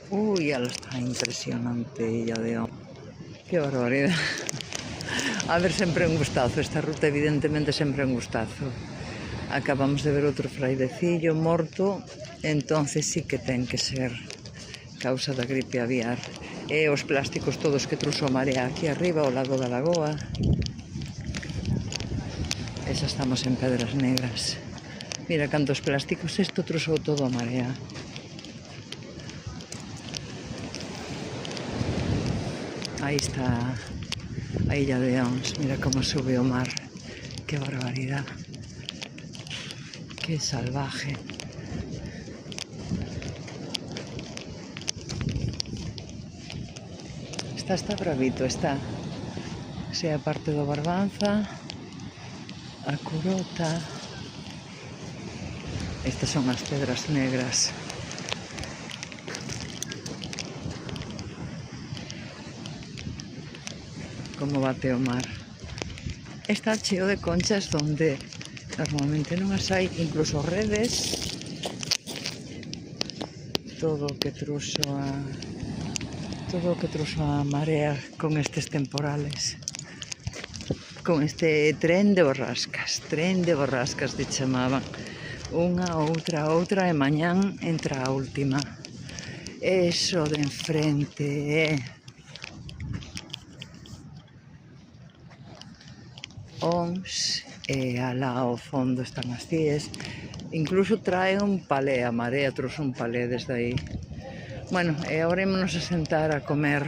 Uy, ya lo está impresionante Illa de Ons. Qué barbaridad. A ver, sempre un gustazo. Esta ruta evidentemente sempre un gustazo. Acabamos de ver outro frailecillo morto, entonces sí que ten que ser causa da gripe aviar. E os plásticos todos que trouxo a marea aquí arriba, ao lado da lagoa. E xa estamos en Pedras Negras. Mira cantos plásticos, isto trouxo todo a marea. Aí está a Illa de Ons, mira como sube o mar. Que barbaridad. Que salvaje. Está bravito, está. Sea parte do Barbanza, a Curota. Estas son as Pedras Negras. Como bate o mar. Está cheo de conchas donde normalmente non as hai, incluso redes. Todo o que trouxo a marea con estes temporales. Con este tren de borrascas de chamaban. Unha, outra e mañán entra a última. Eso de enfrente, Ons, e alá ao fondo están as Cíes. Incluso trae un palé, a marea trouxe un palé desde aí. Bueno, e agora ímonos a sentar a comer